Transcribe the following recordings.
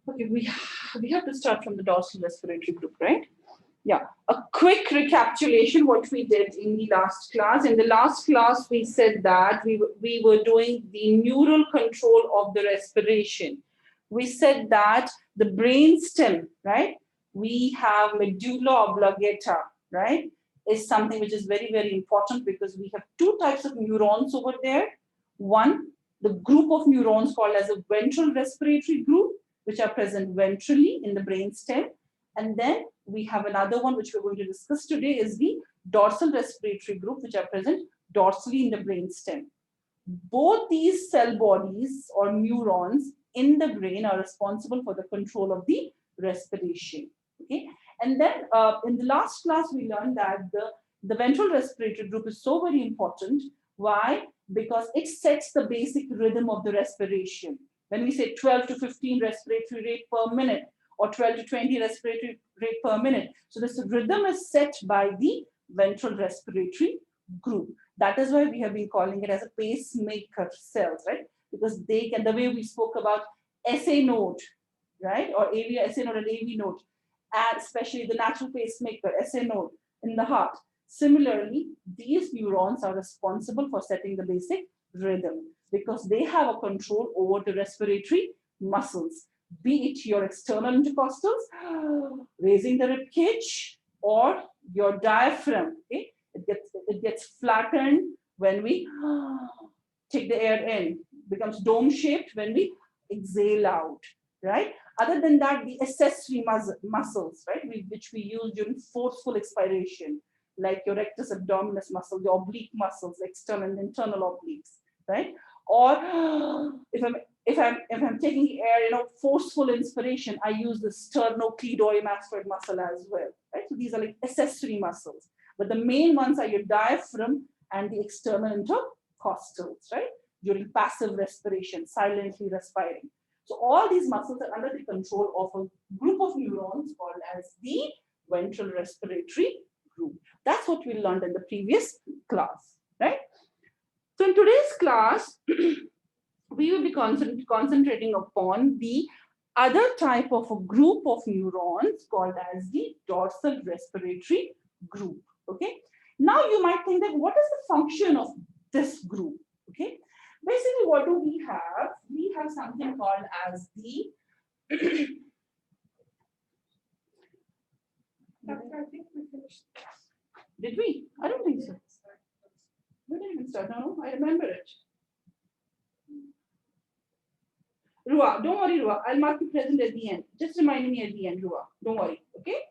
Okay, we have to start from the dorsal respiratory group, right? Yeah, a quick recapitulation what we did in the last class. In the last class, we said that we were doing the neural control of the respiration. We said that the brain stem, right? We have medulla oblongata, right? Is something which is very, very important because we have two types of neurons over there. One, the group of neurons called as a ventral respiratory group, which are present ventrally in the brain stem. And then we have another one which we're going to discuss today is the dorsal respiratory group, which are present dorsally in the brain stem. Both these cell bodies or neurons in the brain are responsible for the control of the respiration. Okay, and then in the last class we learned that the ventral respiratory group is so very important. Why? Because it sets the basic rhythm of the respiration. When we say 12 to 15 respiratory rate per minute or 12 to 20 respiratory rate per minute, so this rhythm is set by the ventral respiratory group. That is why we have been calling it as a pacemaker cells, right? Because they can, the way we spoke about SA node, right? Or AV, SA node and AV node, and especially the natural pacemaker, SA node in the heart. Similarly, these neurons are responsible for setting the basic rhythm because they have a control over the respiratory muscles, be it your external intercostals, raising the rib cage, or your diaphragm. Okay? It gets flattened when we take the air in, becomes dome shaped when we exhale out, right? Other than that, the accessory muscles, right, which we use during forceful expiration, like your rectus abdominis muscle, the oblique muscles, external and internal obliques, right? Or if I'm taking air, forceful inspiration, I use the sternocleidomastoid muscle as well, right? So these are like accessory muscles, but the main ones are your diaphragm and the external intercostals, right? During passive respiration, silently respiring. So all these muscles are under the control of a group of neurons called as the ventral respiratory group. That's what we learned in the previous class, right? So in today's class, we will be concentrating upon the other type of a group of neurons called as the dorsal respiratory group. Okay. Now you might think that what is the function of this group? Okay. Basically, what do we have? We have something called as the I think we finished. Did we? I don't think so. We didn't even start. No, I remember it. Rua, don't worry, Rua. I'll mark you present at the end. Just remind me at the end, Rua. Don't worry. Okay?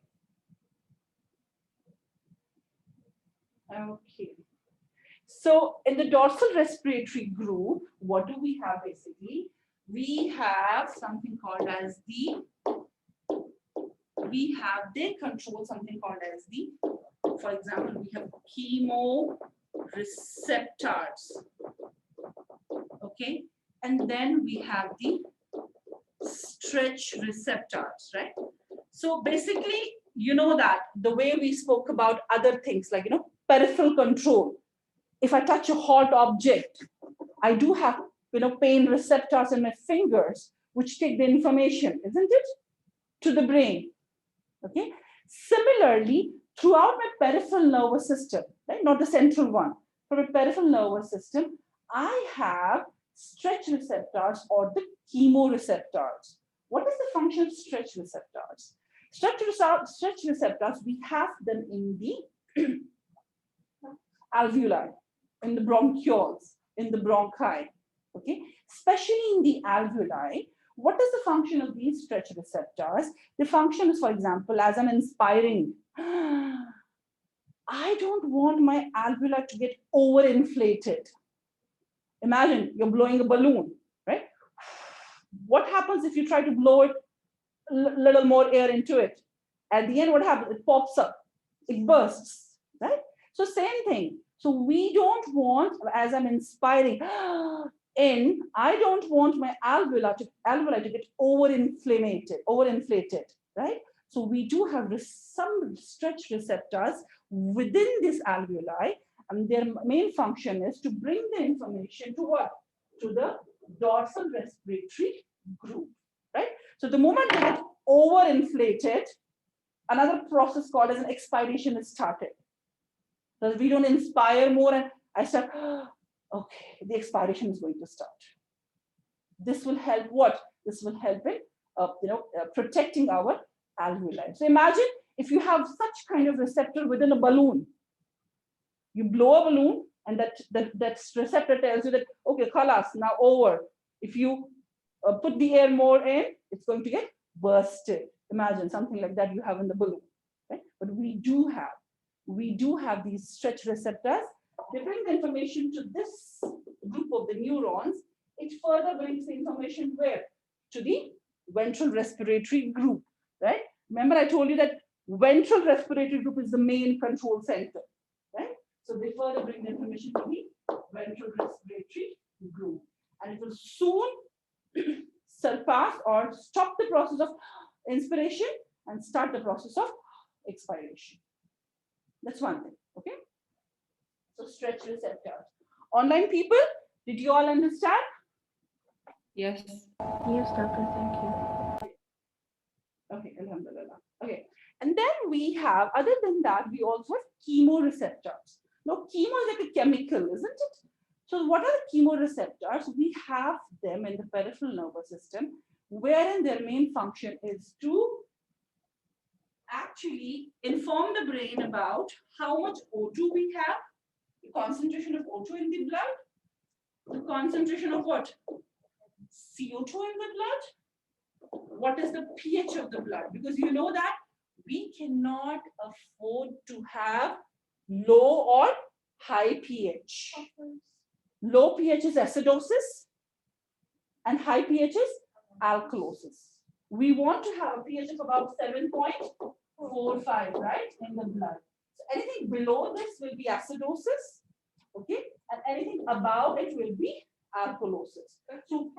Okay. So in the dorsal respiratory group, what do we have basically? We have something called as they control something called as for example, we have chemoreceptors. Okay. And then we have the stretch receptors, right? So basically, you know that the way we spoke about other things like, peripheral control. If I touch a hot object, I do have, pain receptors in my fingers, which take the information, isn't it? To the brain. Okay. Similarly, throughout my peripheral nervous system, right? Not the central one, for my peripheral nervous system, I have stretch receptors or the chemoreceptors. What is the function of stretch receptors? Stretch receptors, we have them in the alveoli, in the bronchioles, in the bronchi. Okay, especially in the alveoli. What is the function of these stretch receptors? The function is, for example, as I'm inspiring, I don't want my alveoli to get overinflated. Imagine you're blowing a balloon, right? What happens if you try to blow it a little more air into it? At the end, what happens? It pops up, it bursts, right? So same thing. So we don't want, as I'm inspiring, I don't want my alveoli to get overinflated, right? So we do have some stretch receptors within this alveoli, and their main function is to bring the information to what? To the dorsal respiratory group, right? So the moment they get overinflated, another process called as an expiration is started. So we don't inspire more and I start, okay, the expiration is going to start. This will help what? This will help in protecting our alveoli. So imagine if you have such kind of receptor within a balloon. You blow a balloon and that receptor tells you that, okay, khalas, now over. If you put the air more in, it's going to get bursted. Imagine something like that you have in the balloon. Right? But we do have these stretch receptors. They bring the information to this group of the neurons. It further brings the information where? To the ventral respiratory group, right? Remember I told you that ventral respiratory group is the main control center, right? So they further bring the information to the ventral respiratory group. And it will soon surpass or stop the process of inspiration and start the process of expiration. That's one thing, okay? So stretch receptors. Online people, did you all understand? Yes. Yes, doctor, thank you. Okay, alhamdulillah. Okay, and then we have, other than that, we also have chemoreceptors. Now, chemo is like a chemical, isn't it? So what are the chemoreceptors? We have them in the peripheral nervous system, wherein their main function is to actually inform the brain about how much O2 we have, the concentration of O2 in the blood, the concentration of what? CO2 in the blood. What is the pH of the blood? Because you know that we cannot afford to have low or high pH. Low pH is acidosis and high pH is alkalosis. We want to have a pH of about 7.45, right, in the blood. So anything below this will be acidosis, okay, and anything above it will be alkalosis. So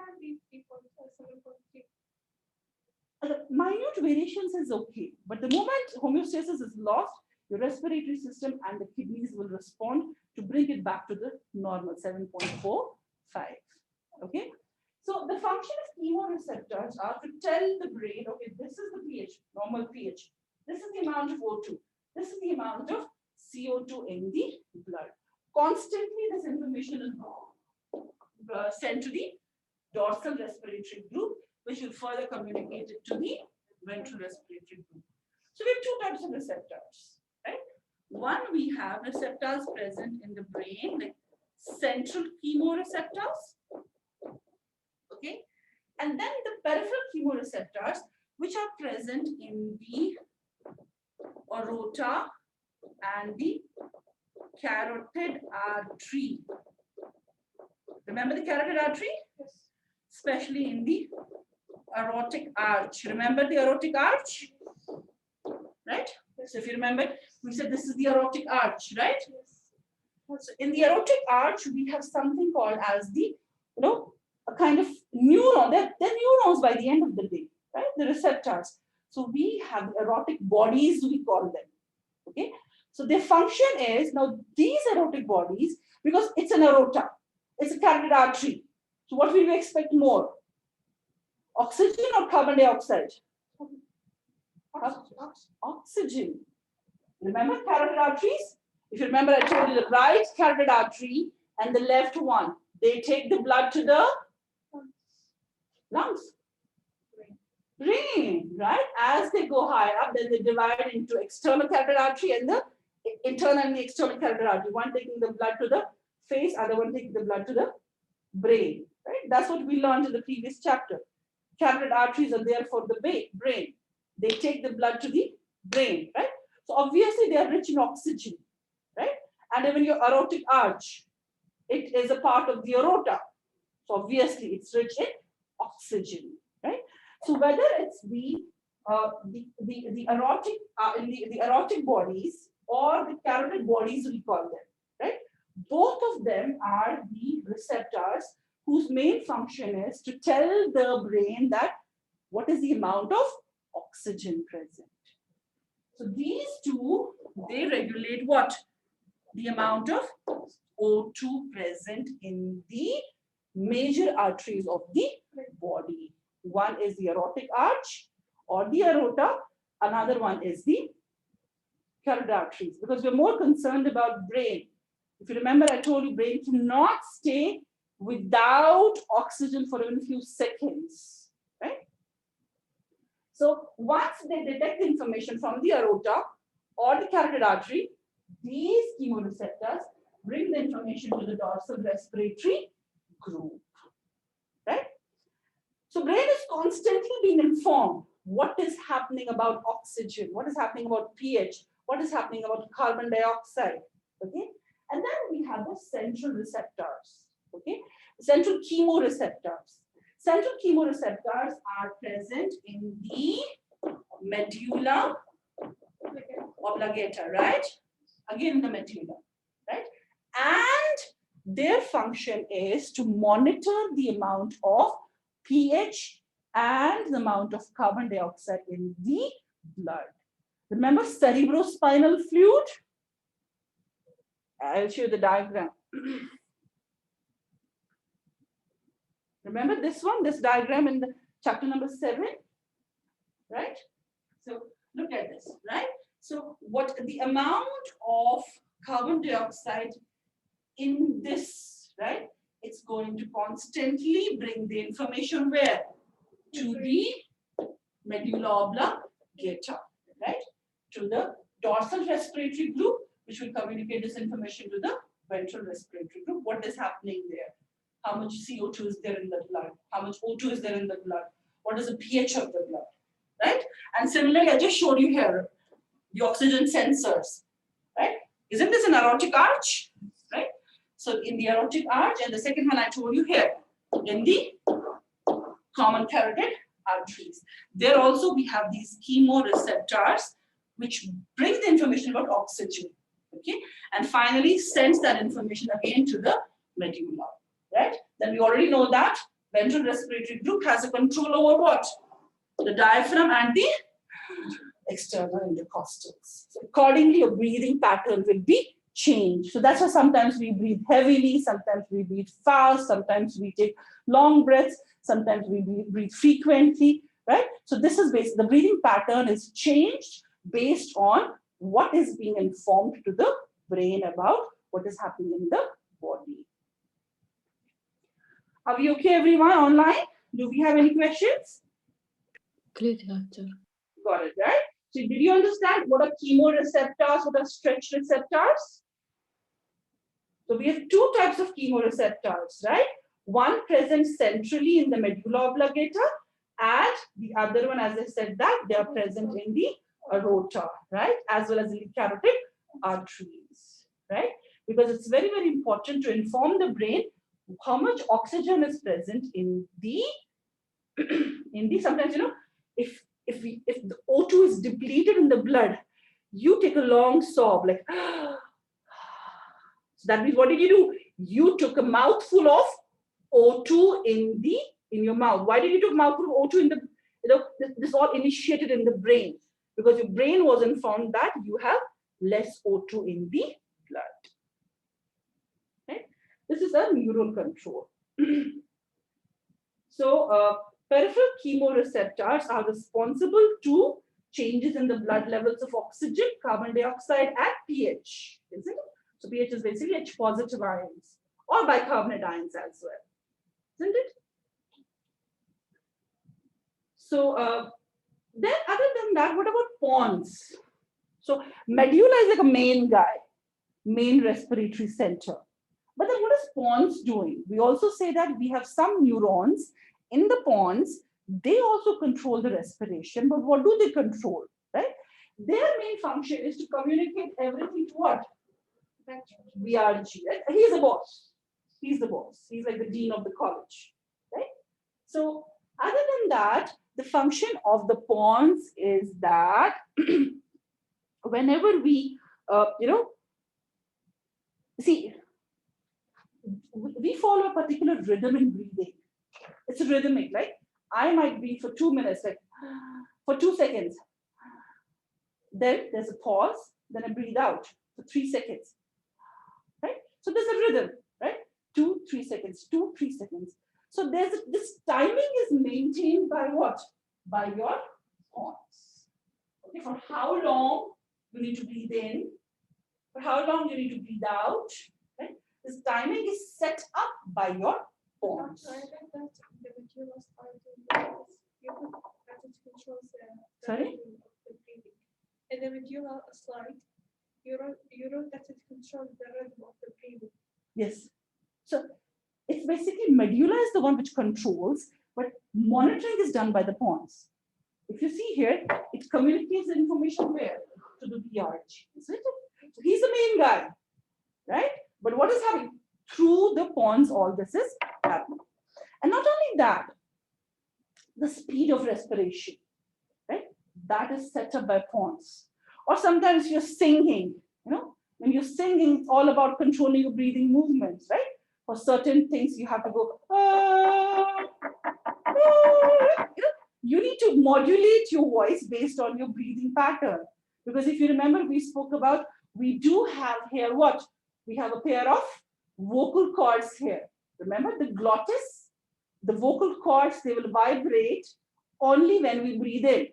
minute variations is okay, but the moment homeostasis is lost, your respiratory system and the kidneys will respond to bring it back to the normal 7.45. Okay, so the function of chemoreceptors are to tell the brain, okay, this is the pH, normal pH. This is the amount of O2. This is the amount of CO2 in the blood. Constantly, this information is sent to the dorsal respiratory group, which will further communicate it to the ventral respiratory group. So we have two types of receptors, right? One, we have receptors present in the brain, like central chemoreceptors, okay? And then the peripheral chemoreceptors, which are present in the aorta and the carotid artery. Remember the carotid artery? Yes. Especially in the aortic arch. Remember the aortic arch? Right? So if you remember, we said this is the aortic arch, right? Yes. So in the aortic arch, we have something called as the, a kind of neuron. They're neurons by the end of the day, right? The receptors. So we have the aortic bodies, we call them. Okay. So their function is, now these aortic bodies, because it's an aorta, it's a carotid artery. So what will we expect more? Oxygen or carbon dioxide? Oxygen. Remember carotid arteries? If you remember, I told you the right carotid artery and the left one, they take the blood to the lungs. Brain, right? As they go higher up, then they divide into external carotid artery and the internal and the external carotid artery. One taking the blood to the face, other one taking the blood to the brain. Right? That's what we learned in the previous chapter. Carotid arteries are there for the brain. They take the blood to the brain, right? So obviously they are rich in oxygen, right? And even your aortic arch, it is a part of the aorta. So obviously it's rich in oxygen, right? So whether it's the aortic the aortic bodies or the carotid bodies, we call them, right? Both of them are the receptors whose main function is to tell the brain that what is the amount of oxygen present. So these two, they regulate what? The amount of O2 present in the major arteries of the body. One is the aortic arch or the aorta. Another one is the carotid arteries, because we're more concerned about brain. If you remember, I told you brain cannot stay without oxygen for even a few seconds, right? So once they detect information from the aorta or the carotid artery, these chemoreceptors bring the information to the dorsal respiratory group, right? So brain is constantly being informed what is happening about oxygen, what is happening about pH, what is happening about carbon dioxide, okay? And then we have the central receptors, okay? Central chemoreceptors. Central chemoreceptors are present in the medulla oblongata, right? Again, the medulla, right? And their function is to monitor the amount of pH and the amount of carbon dioxide in the blood. Remember cerebrospinal fluid? I'll show you the diagram. Remember this one, this diagram in the chapter number 7, right? So look at this, right? So what the amount of carbon dioxide in this, right? It's going to constantly bring the information where? To the medulla oblongata, right? To the dorsal respiratory group, which will communicate this information to the ventral respiratory group. What is happening there? How much CO2 is there in the blood? How much O2 is there in the blood? What is the pH of the blood, right? And similarly, I just showed you here the oxygen sensors, right? Isn't this an aortic arch, right? So in the aortic arch, and the second one I told you here, in the common carotid arteries. There also we have these chemoreceptors which bring the information about oxygen, okay? And finally sends that information again to the medulla, right? Then we already know that ventral respiratory group has a control over what? The diaphragm and the external intercostals. So accordingly, your breathing pattern will be changed. So that's why sometimes we breathe heavily, sometimes we breathe fast, sometimes we take long breaths, sometimes we breathe frequently, right? So this is based, the breathing pattern is changed based on what is being informed to the brain about what is happening in the body. Are we okay, everyone, online? Do we have any questions? Clear, doctor. Got it, right? So did you understand what are chemoreceptors, what are stretch receptors? So we have two types of chemoreceptors, right? One present centrally in the medulla oblongata, and the other one, as I said, that they are present in the aorta, right? As well as in the carotid arteries, right? Because it's very, very important to inform the brain how much oxygen is present in the, sometimes, you know, if the O2 is depleted in the blood, you take a long sob, like, so that means what did you do? You took a mouthful of O2 in your mouth. Why did you take a mouthful of O2 in the, this all initiated in the brain, because your brain was informed that you have less O2 in the blood. Right? This is a neural control. So peripheral chemoreceptors are responsible to changes in the blood levels of oxygen, carbon dioxide, and pH. Isn't it? So pH is basically H positive ions or bicarbonate ions as well. Isn't it? So then other than that, what about pons? So medulla is like a main guy, main respiratory center. But then what is pons doing? We also say that we have some neurons in the pons. They also control the respiration, but what do they control, right? Their main function is to communicate everything to what? VRG. Right? He's the boss. He's the boss. He's like the dean of the college, right? So other than that, the function of the pons is that whenever we, see, we follow a particular rhythm in breathing. It's a rhythmic, like I might breathe for 2 minutes, like for 2 seconds. Then there's a pause, then I breathe out for 3 seconds. Right? So there's a rhythm, right? 2, 3 seconds, 2, 3 seconds. So this timing is maintained by what? By your pons. Okay, for how long you need to breathe in, for how long you need to breathe out. Right? This timing is set up by your pons. Sorry? And the medulla slide, you wrote that it controls the rhythm of the breathing. Yes. So it's basically medulla is the one which controls, but monitoring is done by the pons. If you see here, it communicates the information where? To the VRG. Isn't it? So he's the main guy, right? But what is happening? Through the pons, all this is happening. And not only that, the speed of respiration, right? That is set up by pons. Or sometimes you're singing, when you're singing, it's all about controlling your breathing movements, right? For certain things, you have to go, you need to modulate your voice based on your breathing pattern. Because if you remember, we spoke about, we do have here what? We have a pair of vocal cords here. Remember the glottis, the vocal cords, they will vibrate only when we breathe in,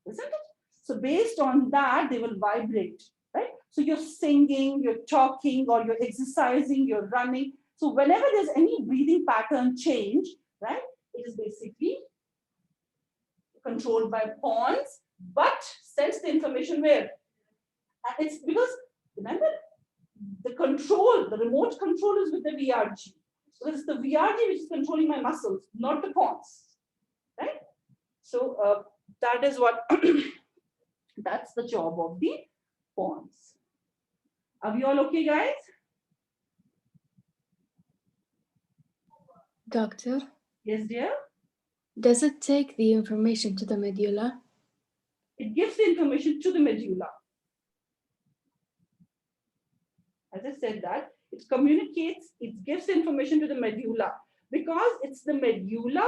isn't it? So based on that, they will vibrate, right? So you're singing, you're talking, or you're exercising, you're running. So whenever there's any breathing pattern change, right, it is basically controlled by pons, but sends the information where? And it's because, remember, the control, the remote control is with the VRG. So it's the VRG which is controlling my muscles, not the pons, right? So that is what, that's the job of the pons. Are we all okay, guys? Doctor, Yes, dear. does it take the information to the medulla? It gives the information to the medulla. As I said that, it communicates, it gives information to the medulla because it's the medulla,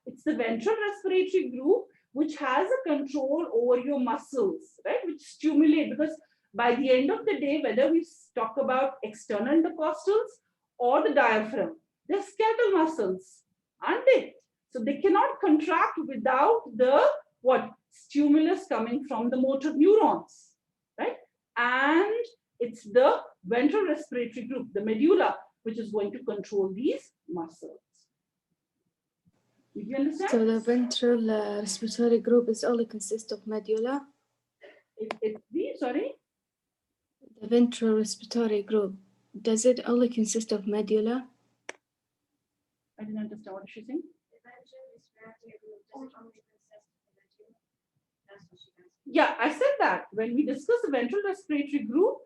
it's the ventral respiratory group which has a control over your muscles, right? Which stimulate, because by the end of the day, whether we talk about external intercostals or the diaphragm, they're skeletal muscles, aren't they? So they cannot contract without the what? Stimulus coming from the motor neurons, right? And it's the ventral respiratory group, the medulla, which is going to control these muscles. Did you understand? So the ventral respiratory group is only consist of medulla? Sorry? The ventral respiratory group, does it only consist of medulla? I didn't understand what she's saying. Yeah, I said that when we discuss the ventral respiratory group,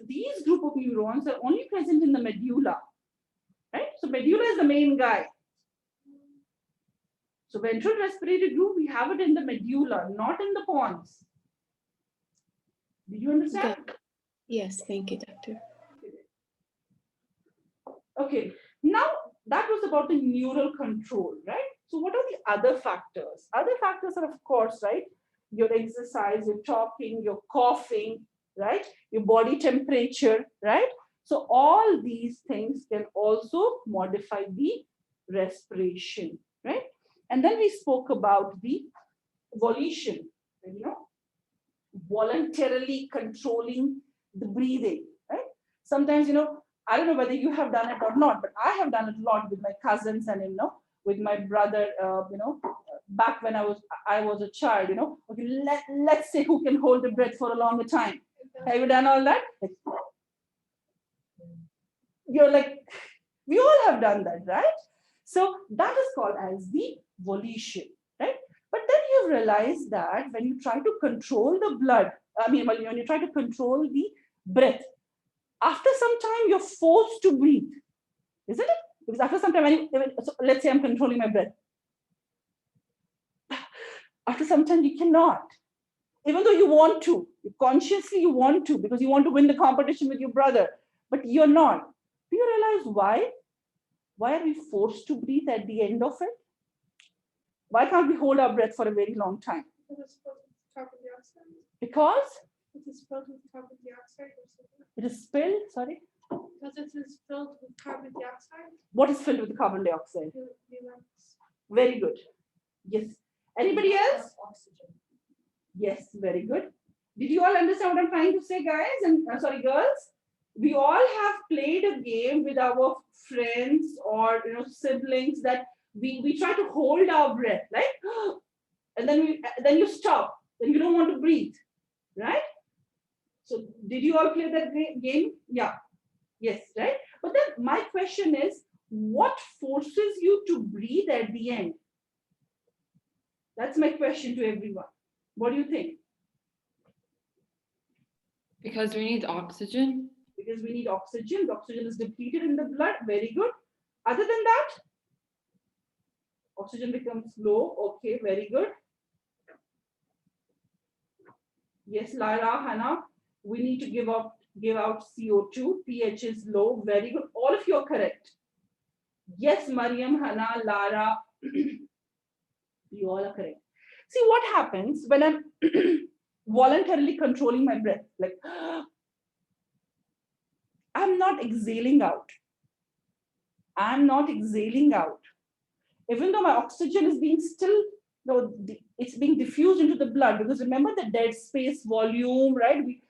these group of neurons are only present in the medulla, right? So medulla is the main guy. So ventral respiratory group, we have it in the medulla, not in the pons. Did you understand? Yes, thank you, doctor. Okay, now that was about the neural control, right? So what are the other factors? Other factors are, of course, right? Your exercise, your talking, your coughing, right? Your body temperature, right? So all these things can also modify the respiration, right? And then we spoke about the volition, voluntarily controlling the breathing, right? Sometimes, I don't know whether you have done it or not, but I have done it a lot with my cousins and, with my brother, back when I was a child, okay, let's say who can hold the breath for a longer time. Have you done all that? You're like, we all have done that, right? So that is called as the volition, right? But then you realize that when you try to control the blood, when you try to control the breath, after some time you're forced to breathe, isn't it? Because after some time, so let's say I'm controlling my breath. After some time you cannot, even though you want to, consciously you want to, because you want to win the competition with your brother, but you're not. Do you realize why? Why are we forced to breathe at the end of it? Why can't we hold our breath for a very long time? Because it is filled with carbon dioxide or something. it is spilled, sorry? Because it is filled with carbon dioxide. What is filled with carbon dioxide? The lungs. Very good. Yes. Anybody else? Oxygen. Yes, very good. Did you all understand what I'm trying to say, guys? And sorry, girls. We all have played a game with our friends or siblings that we try to hold our breath, right? And then you stop. Then you don't want to breathe, right? So did you all play that game? Yeah. Yes, right? But then my question is, what forces you to breathe at the end? That's my question to everyone. What do you think? Because we need oxygen. Because we need oxygen. The oxygen is depleted in the blood. Very good. Other than that, oxygen becomes low. Okay, very good. Yes, Lara, Hannah, we need to give out CO2. pH is low. Very good. All of you are correct. Yes, Mariam, Hannah, Lara, you all are correct. See what happens when I'm voluntarily controlling my breath. Like, I'm not exhaling out. I'm not exhaling out. Even though my oxygen is being still, it's being diffused into the blood, because remember the dead space volume, right? We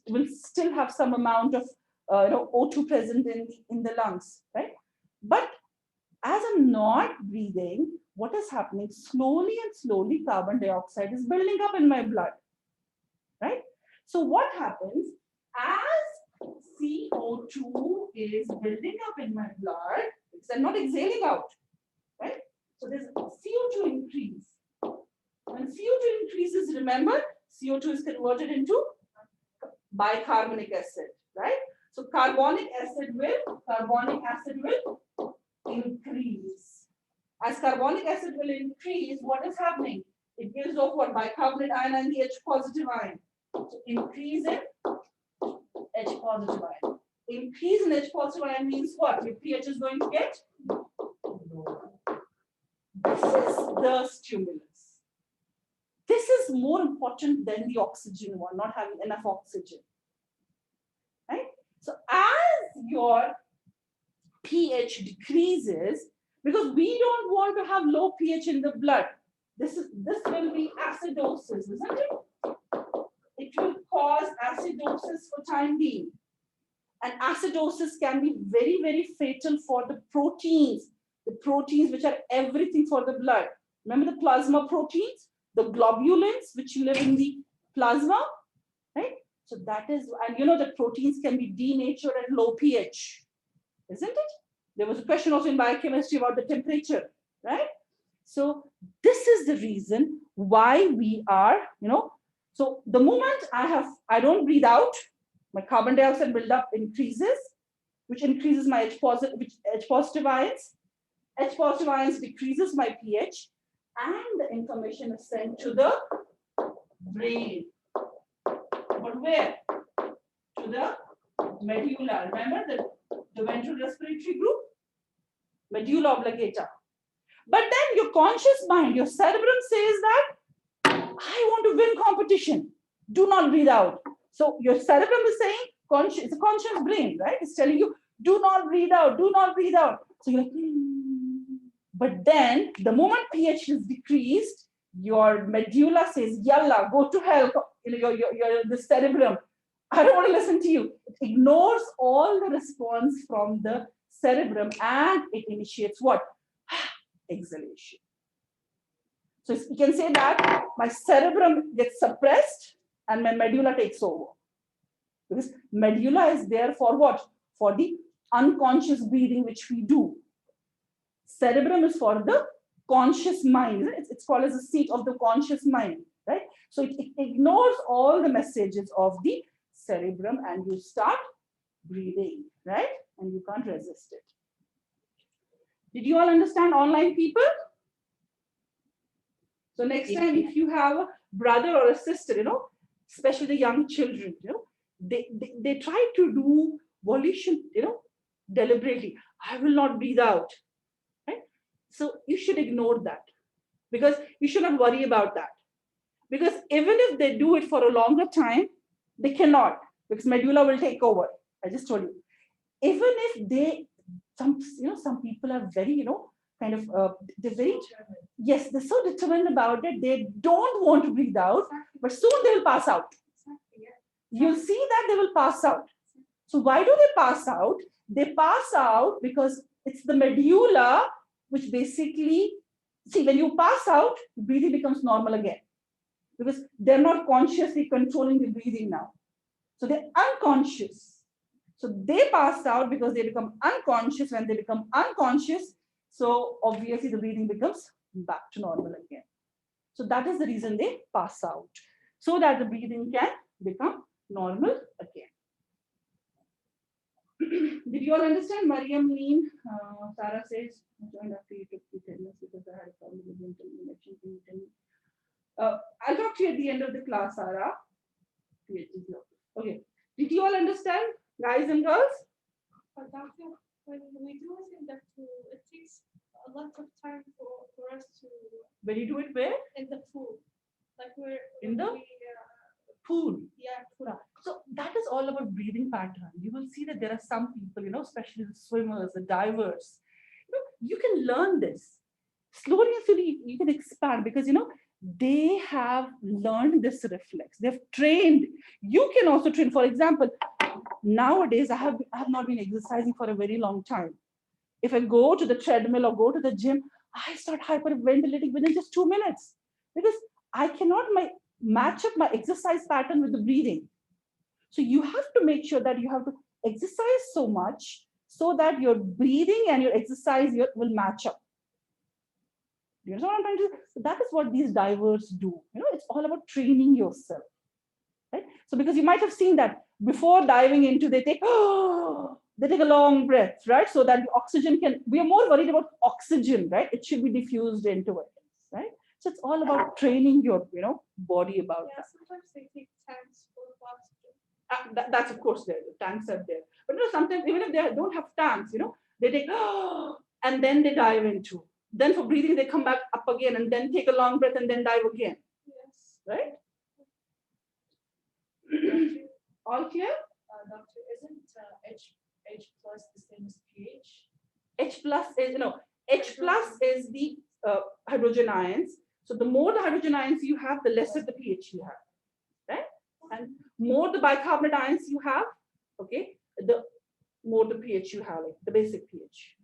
will still have some amount of O2 present in the lungs, right? But as I'm not breathing, what is happening? Slowly and slowly, carbon dioxide is building up in my blood, right? So what happens as CO2 is building up in my blood, because I'm not exhaling out, right? So there's CO2 increase. When CO2 increases, remember, CO2 is converted into bicarbonic acid, right? So carbonic acid will increase. As carbonic acid will increase, what is happening? It gives off what? Bicarbonate ion and the H positive ion. So increase in H positive ion. Increase in H positive ion means what? Your pH is going to get lower. This is the stimulus. This is more important than the oxygen one, not having enough oxygen. Right? So as your pH decreases, because we don't want to have low pH in the blood. This will be acidosis, isn't it? It will cause acidosis for time being. And acidosis can be very, very fatal for the proteins which are everything for the blood. Remember the plasma proteins, the globulins which live in the plasma, right? So that is, and the proteins can be denatured at low pH, isn't it? There was a question also in biochemistry about the temperature, right? So this is the reason why we are, so the moment I don't breathe out, my carbon dioxide buildup increases, which increases my H positive ions. H positive ions decreases my pH, and the information is sent to the brain. But where? To the medulla. Remember the ventral respiratory group? Medulla oblongata. But then your conscious mind, your cerebrum says that I want to win competition. Do not breathe out. So your cerebrum is saying, it's a conscious brain, right? It's telling you, do not breathe out, do not breathe out. So you're like, But then the moment pH is decreased, your medulla says, yalla, go to hell, the cerebrum. I don't want to listen to you. It ignores all the response from the cerebrum and it initiates what? Exhalation. So you can say that my cerebrum gets suppressed and my medulla takes over. Because medulla is there for what? For the unconscious breathing which we do. Cerebrum is for the conscious mind. It's called as the seat of the conscious mind, right? So it ignores all the messages of the cerebrum and you start breathing, right? And you can't resist it. Did you all understand, online people? So next time, if you have a brother or a sister, especially the young children, they try to do volition, deliberately. I will not breathe out, right? So you should ignore that because you should not worry about that. Because even if they do it for a longer time, they cannot because medulla will take over. I just told you. even if some people are very, kind of, they're very, yes, they're so determined about it. They don't want to breathe out, but soon they will pass out. You'll see that they will pass out. So why do they pass out? They pass out because it's the medulla which basically, see, when you pass out, breathing becomes normal again because they're not consciously controlling the breathing now. So they're unconscious. So they pass out because they become unconscious. When they become unconscious, so obviously the breathing becomes back to normal again. So that is the reason they pass out, so that the breathing can become normal again. Did you all understand? Mariam Leen, Sarah says, I joined after you took the tennis because I had a problem with the internet connection. Can you tell me? I'll talk to you at the end of the class, Sarah. Okay. Did you all understand, guys and girls? But doctor, when we do it in the pool, it takes a lot of time for us to When you do it where? in the pool, like we're In the we, pool. yeah, pool. So that is all about breathing pattern. You will see that there are some people, especially the swimmers, the divers. You can learn this. Slowly and slowly, you can expand because, they have learned this reflex. They've trained. You can also train. For example, nowadays, I have not been exercising for a very long time. If I go to the treadmill or go to the gym, I start hyperventilating within just 2 minutes because I cannot match up my exercise pattern with the breathing. So you have to make sure that you have to exercise so much so that your breathing and your exercise will match up. You know what I'm trying to say? So that is what these divers do. It's all about training yourself. Right? So because you might have seen that before diving into, they take a long breath, right? So that the oxygen we are more worried about oxygen, right? It should be diffused into it, right? So it's all about training your, body about that. Sometimes they take tanks full of oxygen. That's of course there. The tanks are there. But sometimes even if they don't have tanks, they take and then they dive into. Then for breathing, they come back up again and then take a long breath and then dive again. Yes. Right? All clear? Doctor, isn't H plus the same as pH? H plus is the hydrogen ions. So the more the hydrogen ions you have, the lesser the pH you have, right? And more the bicarbonate ions you have, okay, the more the pH you have, like the basic pH.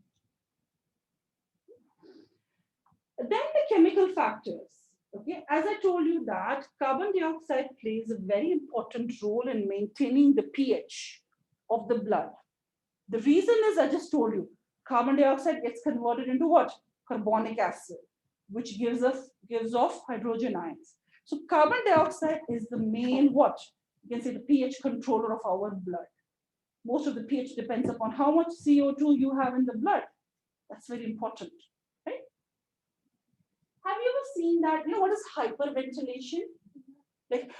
Then the chemical factors. Okay, as I told you that carbon dioxide plays a very important role in maintaining the pH of the blood. The reason is I just told you, carbon dioxide gets converted into what? Carbonic acid, which gives off hydrogen ions. So carbon dioxide is the main what? You can say the pH controller of our blood. Most of the pH depends upon how much CO2 you have in the blood. That's very important, right? Have you ever seen that? What is hyperventilation? Like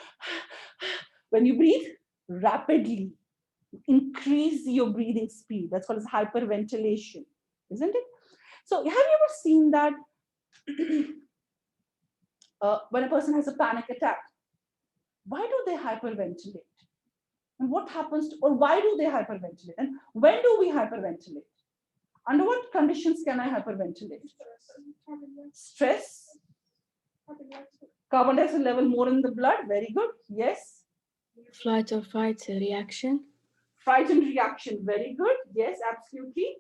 when you breathe rapidly, increase your breathing speed. That's called as hyperventilation, isn't it? So have you ever seen that when a person has a panic attack? Why do they hyperventilate? And what happens to, or why do they hyperventilate? And when do we hyperventilate? Under what conditions can I hyperventilate? Stress, carbon dioxide level more in the blood. Very good. Yes. Flight or fight reaction. Fright and reaction. Very good. Yes, absolutely.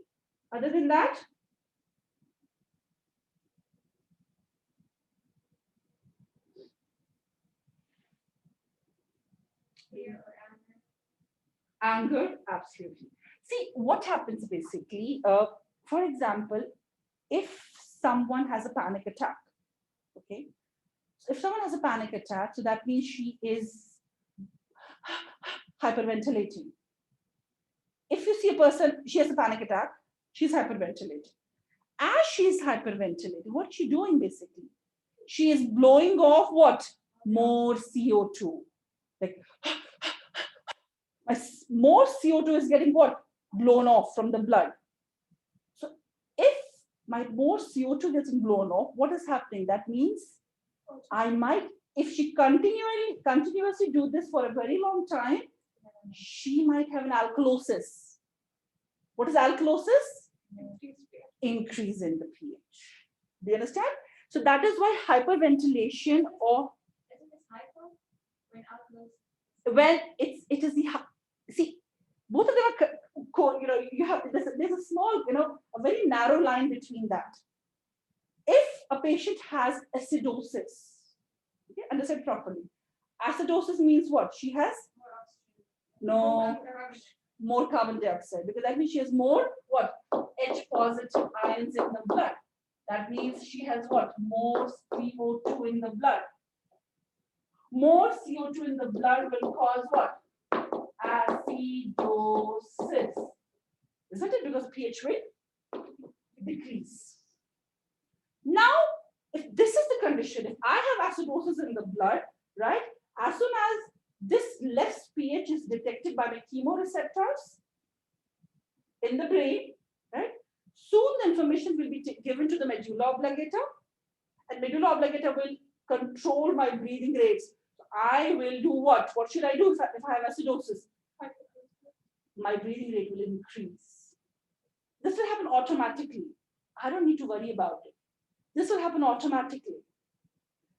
Other than that, anger, absolutely. See, what happens basically, for example, if someone has a panic attack, okay? So if someone has a panic attack, so that means she is hyperventilating. If you see a person, she has a panic attack, she's hyperventilating. As she's hyperventilating, what's she doing basically? She is blowing off what? More CO2. Like, more CO2 is getting what? Blown off from the blood. So if my more CO2 gets blown off, what is happening? That means I might, if she continuously do this for a very long time, she might have an alkalosis. What is alkalosis? Increase pH. Increase in the pH. Do you understand? So that is why hyperventilation, or Isn't this hypo when outflows? when it is the see, both of them are you know, you have there's a small, you know, a very narrow line between that. If a patient has acidosis, okay, understand properly. Acidosis means what? She has no more carbon dioxide, because that means she has more what? H positive ions in the blood. That means she has what? More CO2 in the blood. More CO2 in the blood will cause what? Acidosis. Isn't it? Because pH will decrease. Now, if this is the condition, if I have acidosis in the blood, right? As soon as this less pH is detected by the chemoreceptors in the brain, right? Soon the information will be given to the medulla oblongata, and medulla oblongata will control my breathing rates. I will do what? What should I do if I have acidosis? My breathing rate will increase. This will happen automatically. I don't need to worry about it. This will happen automatically.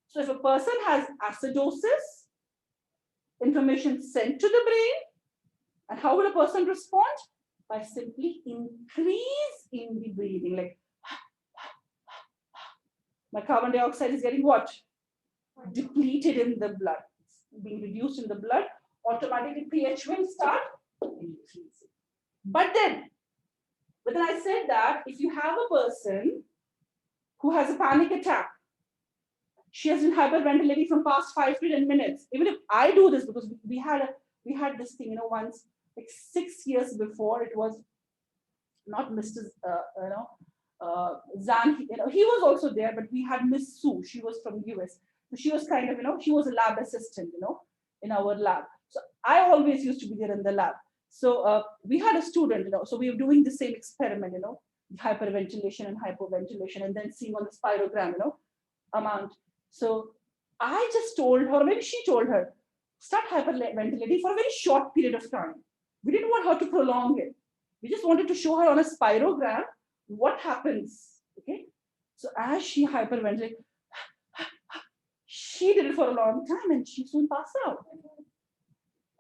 So if a person has acidosis, information sent to the brain, and how will a person respond? By simply increasing the breathing, like my carbon dioxide is getting what? Depleted in the blood, it's being reduced in the blood, automatically pH will start increasing. But then I said that if you have a person who has a panic attack, she has been hyperventilating from past 5 to 10 minutes. Even if I do this, because we had this thing, you know, once, like 6 years before, it was not Mr. Zan, you know, he was also there, but we had Miss Sue. She was from US. So she was kind of, you know, she was a lab assistant, you know, in our lab. So I always used to be there in the lab. So we had a student, you know, so we were doing the same experiment, you know, hyperventilation and hypoventilation, and then seeing on the spirogram, you know, amount. So I just told her, maybe she told her, start hyperventilating for a very short period of time. We didn't want her to prolong it. We just wanted to show her on a spirogram what happens. Okay. So as she hyperventilated, she did it for a long time and she soon passed out.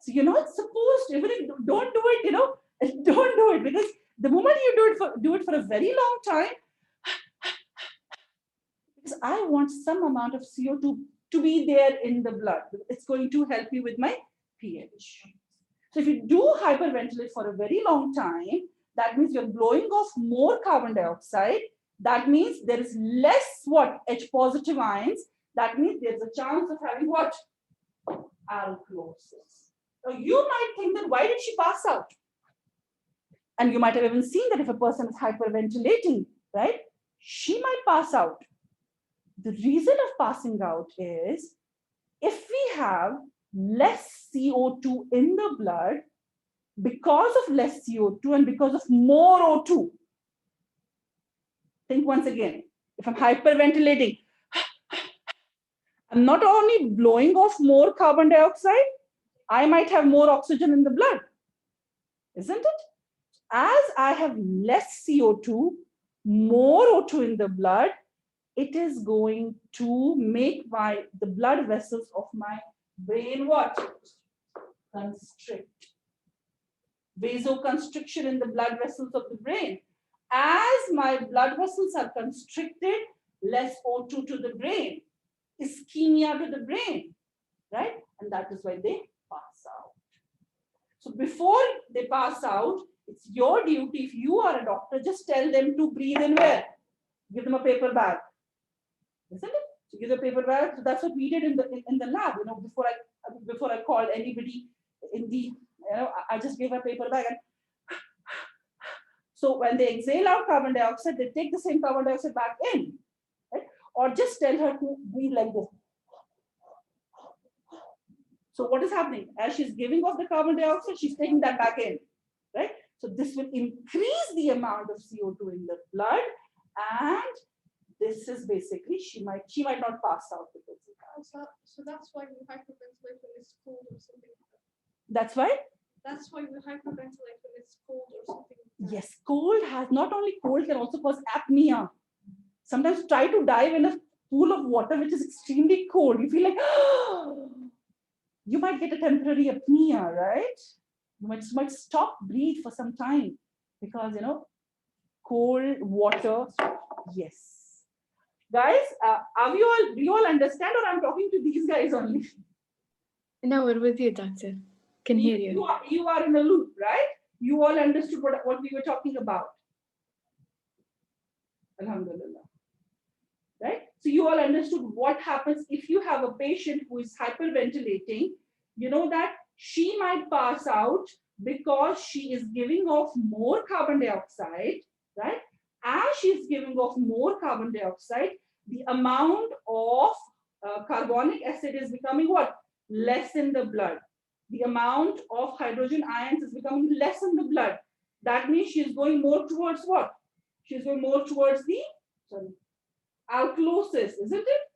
So you're not supposed to, even if don't do it, you know, don't do it, because the moment you do it for a very long time, because I want some amount of CO2 to be there in the blood. It's going to help you with my pH. So if you do hyperventilate for a very long time, that means you're blowing off more carbon dioxide. That means there is less what? H positive ions. That means there's a chance of having what? Alkalosis. Now you might think that why did she pass out? And you might have even seen that if a person is hyperventilating, right? She might pass out. The reason of passing out is if we have less CO2 in the blood, because of less CO2 and because of more O2. Think once again, if I'm hyperventilating, I'm not only blowing off more carbon dioxide, I might have more oxygen in the blood, isn't it? As I have less CO2, more O2 in the blood, it is going to make the blood vessels of my brain what? Constrict. Vasoconstriction in the blood vessels of the brain. As my blood vessels are constricted, less O2 to the brain, ischemia to the brain, right? And that is why they pass out. So before they pass out, it's your duty, if you are a doctor, just tell them to breathe in where? Give them a paper bag. Isn't it? So give them a paper bag. So that's what we did in the lab, you know, before I called anybody in the, you know, I just gave a paper bag. And so when they exhale out carbon dioxide, they take the same carbon dioxide back in, right? Or just tell her to breathe like this. So what is happening? As she's giving off the carbon dioxide, she's taking that back in, right? So this will increase the amount of CO2 in the blood, and this is basically, she might not pass out because of that. So that's why hyperventilation is cold or something. That's why? That's why we hyperventilate when it's cold or something. like that. Yes, cold has not only cold can also cause apnea. Sometimes try to dive in a pool of water which is extremely cold. You feel like you might get a temporary apnea, right? You might stop breathe for some time because cold water. Yes, guys, do you all understand, or I'm talking to these guys only? No, we're with you, doctor. Can hear you. You are in the loop, right? You all understood what we were talking about. Alhamdulillah. Right? So you all understood what happens if you have a patient who is hyperventilating. You know that she might pass out because she is giving off more carbon dioxide, right? As she is giving off more carbon dioxide, the amount of carbonic acid is becoming what? Less in the blood. The amount of hydrogen ions is becoming less in the blood. That means she is going more towards what? She is going more towards the, alkalosis, isn't it?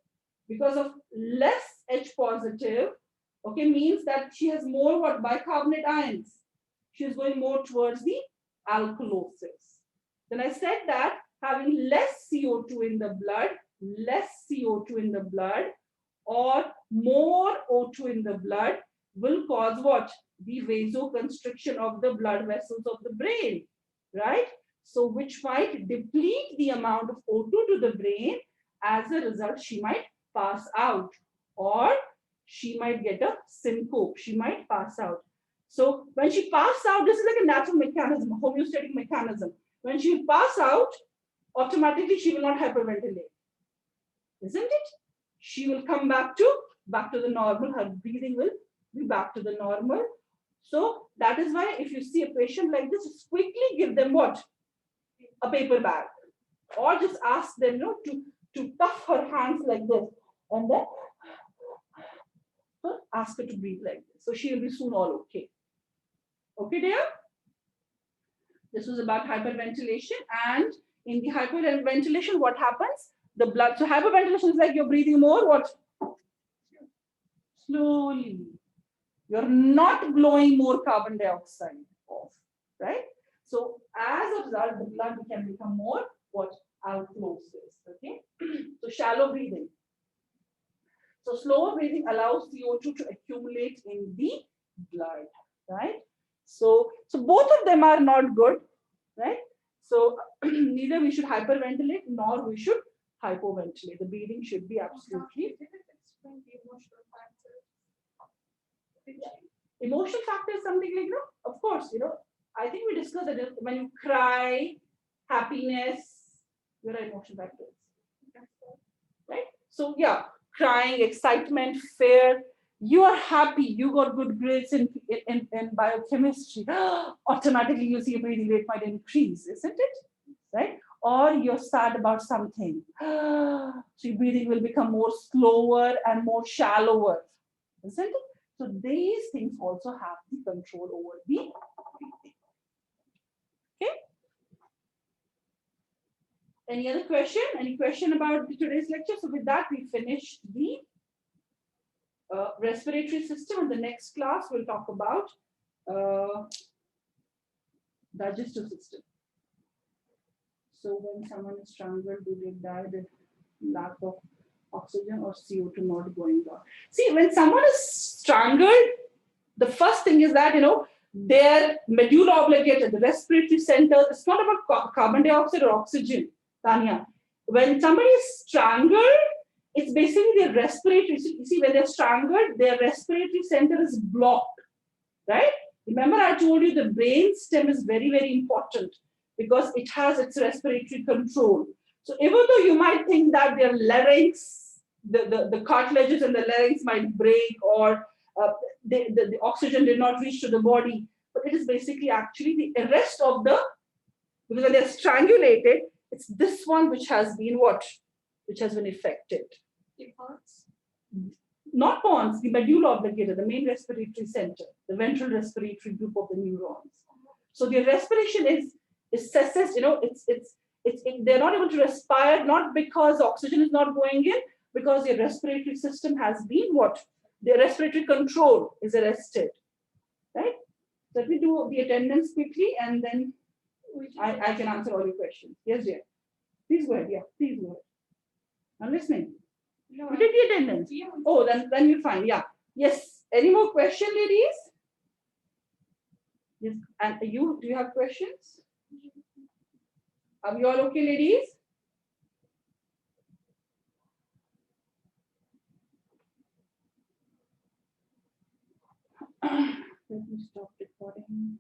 Because of less H positive, okay, means that she has more what? Bicarbonate ions. She is going more towards the alkalosis. Then I said that having less CO2 in the blood, or more O2 in the blood will cause what? The vasoconstriction of the blood vessels of the brain, right? So which might deplete the amount of O2 to the brain. As a result, she might pass out, or she might get a syncope. She might pass out. So when she passes out, this is like a natural mechanism, a homeostatic mechanism. When she will pass out, automatically she will not hyperventilate, isn't it? She will come back to the normal. Her breathing will be back to the normal. So that is why if you see a patient like this, just quickly give them what? A paper bag, or just ask them, to puff her hands like this, and then ask her to breathe like this. So she will be soon all okay. Okay, dear? This was about hyperventilation, and in the hyperventilation, what happens? The blood. So hyperventilation is like you're breathing more. What? Slowly. You're not blowing more carbon dioxide off, right? So as a result, the blood can become more what? Alkalosis. Okay. So shallow breathing. So slower breathing allows CO2 to accumulate in the blood, right? So both of them are not good, right? So neither we should hyperventilate nor we should hypoventilate. The breathing should be absolutely. Did it explain the emotional factors? Emotional factor is something like, of course, I think we discussed that when you cry, happiness, your emotional factors, right? So yeah, crying, excitement, fear, you are happy, you got good grades in biochemistry, automatically you see your breathing rate might increase, isn't it? Right? Or you're sad about something, so your breathing will become more slower and more shallower, isn't it? So these things also have the control over the breathing. Okay? Any other question? Any question about today's lecture? So with that, we finished the respiratory system. In the next class, we'll talk about digestive system. So when someone is strangled, do they die with lack of oxygen or CO2 not going down? See, when someone is strangled, the first thing is that, their medulla oblongata, the respiratory center, it's not about carbon dioxide or oxygen, Tanya. When somebody is strangled, it's basically their respiratory. You see, when they're strangled, their respiratory center is blocked, right? Remember, I told you the brain stem is very, very important because it has its respiratory control. So even though you might think that their larynx, the cartilages in the larynx might break, or the oxygen did not reach to the body, but it is basically actually the rest of because when they're strangulated, it's this one which has been which has been affected. The parts? Not pons, the medulla oblongata, the main respiratory center, the ventral respiratory group of the neurons. So the respiration is cessed, they're not able to respire, not because oxygen is not going in, because your respiratory system has been their respiratory control is arrested, right? Let me do the attendance quickly and then We just- I can answer all your questions. Yes, dear. Please go ahead. Yeah, please go ahead. I'm listening. No, You did the attendance. yeah, we- Oh, then you're fine. Yeah. Yes. Any more question, ladies? Yes. And you, do you have questions? Are we all okay, ladies? Let me stop recording.